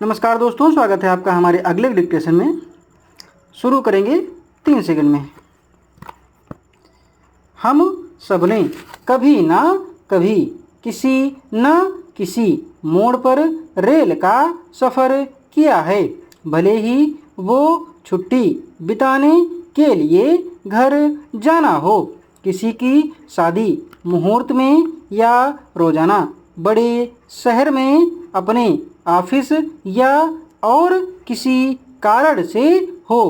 नमस्कार दोस्तों, स्वागत है आपका हमारे अगले डिक्टेशन में। शुरू करेंगे 3 सेकंड में। हम सबने कभी ना कभी किसी न किसी मोड़ पर रेल का सफ़र किया है, भले ही वो छुट्टी बिताने के लिए घर जाना हो, किसी की शादी मुहूर्त में या रोज़ाना बड़े शहर में अपने ऑफिस या और किसी कारण से हो।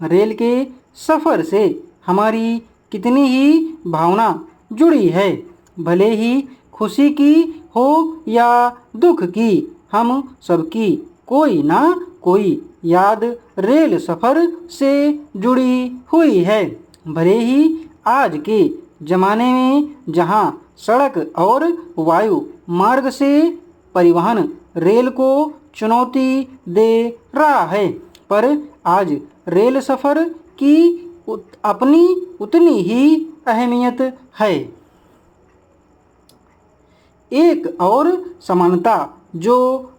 रेल के सफ़र से हमारी कितनी ही भावना जुड़ी है, भले ही खुशी की हो या दुख की, हम सबकी कोई ना कोई याद रेल सफ़र से जुड़ी हुई है। भले ही आज के ज़माने में जहाँ सड़क और वायु मार्ग से परिवहन रेल को चुनौती दे रहा है, पर आज रेल सफ़र की अपनी उतनी ही अहमियत है। एक और समानता जो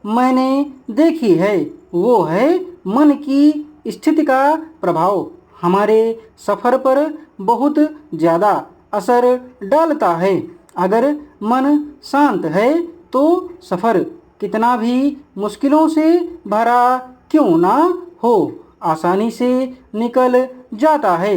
मैंने देखी है वो है मन की स्थिति का प्रभाव हमारे सफ़र पर बहुत ज़्यादा असर डालता है। अगर मन शांत है तो सफ़र कितना भी मुश्किलों से भरा क्यों ना हो, आसानी से निकल जाता है।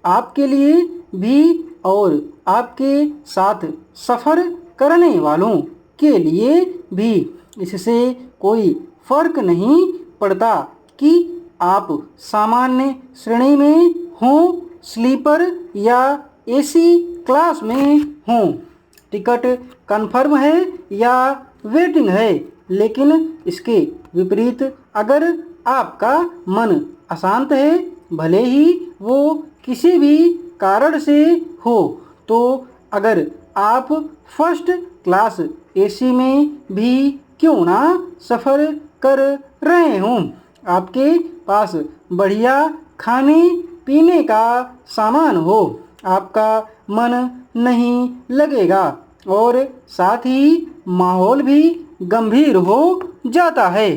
आपके लिए भी और आपके साथ सफ़र करने वालों के लिए भी इससे कोई फर्क नहीं पड़ता कि आप सामान्य श्रेणी में हों, स्लीपर या एसी क्लास में हों, टिकट कंफर्म है या वेटिंग है। लेकिन इसके विपरीत अगर आपका मन अशांत है, भले ही वो किसी भी कारण से हो, तो अगर आप फर्स्ट क्लास एसी में भी क्यों ना सफ़र कर रहे हों, आपके पास बढ़िया खाने पीने का सामान हो, आपका मन नहीं लगेगा और साथ ही माहौल भी गंभीर हो जाता है।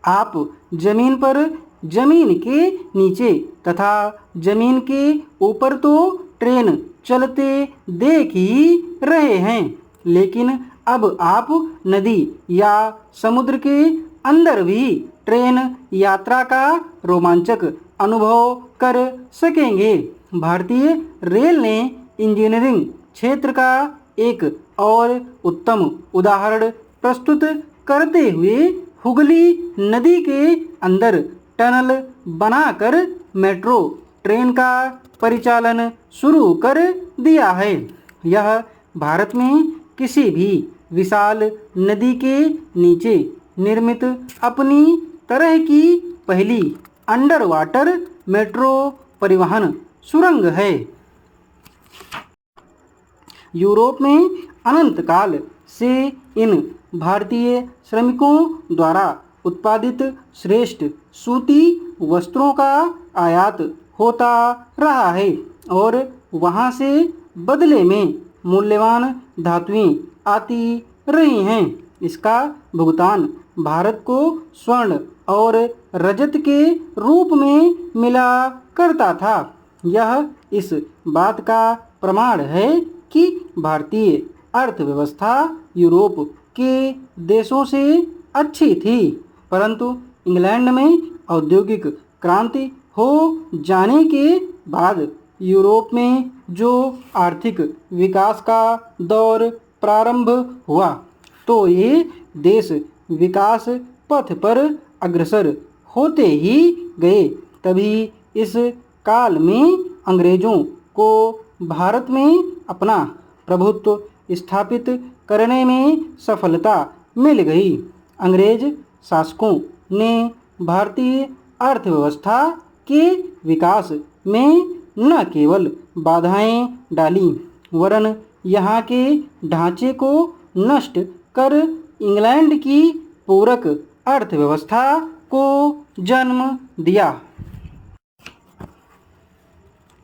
आप जमीन पर, जमीन के नीचे तथा जमीन के ऊपर तो ट्रेन चलते देख ही रहे हैं, लेकिन अब आप नदी या समुद्र के अंदर भी ट्रेन यात्रा का रोमांचक अनुभव कर सकेंगे। भारतीय रेल ने इंजीनियरिंग क्षेत्र का एक और उत्तम उदाहरण प्रस्तुत करते हुए हुगली नदी के अंदर टनल बनाकर मेट्रो ट्रेन का परिचालन शुरू कर दिया है। यह भारत में किसी भी विशाल नदी के नीचे निर्मित अपनी तरह की पहली अंडर वाटर मेट्रो परिवहन सुरंग है। यूरोप में अनंत काल से इन भारतीय श्रमिकों द्वारा उत्पादित श्रेष्ठ सूती वस्त्रों का आयात होता रहा है और वहां से बदले में मूल्यवान धातुएं आती रही हैं। इसका भुगतान भारत को स्वर्ण और रजत के रूप में मिला करता था। यह इस बात का प्रमाण है कि भारतीय अर्थव्यवस्था यूरोप के देशों से अच्छी थी, परंतु इंग्लैंड में औद्योगिक क्रांति हो जाने के बाद यूरोप में जो आर्थिक विकास का दौर प्रारंभ हुआ, तो ये देश विकास पथ पर अग्रसर होते ही गए। तभी इस काल में अंग्रेजों को भारत में अपना प्रभुत्व स्थापित करने में सफलता मिल गई। अंग्रेज शासकों ने भारतीय अर्थव्यवस्था के विकास में न केवल बाधाएं डाली, वरन यहाँ के ढांचे को नष्ट कर इंग्लैंड की पूरक अर्थव्यवस्था को जन्म दिया।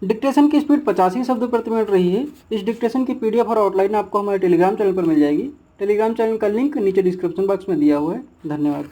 डिक्टेशन की स्पीड 85 शब्द प्रति मिनट रही है। इस डिक्टेशन की PDF और आउटलाइन आपको हमारे टेलीग्राम चैनल पर मिल जाएगी। टेलीग्राम चैनल का लिंक नीचे डिस्क्रिप्शन बॉक्स में दिया हुआ है। धन्यवाद।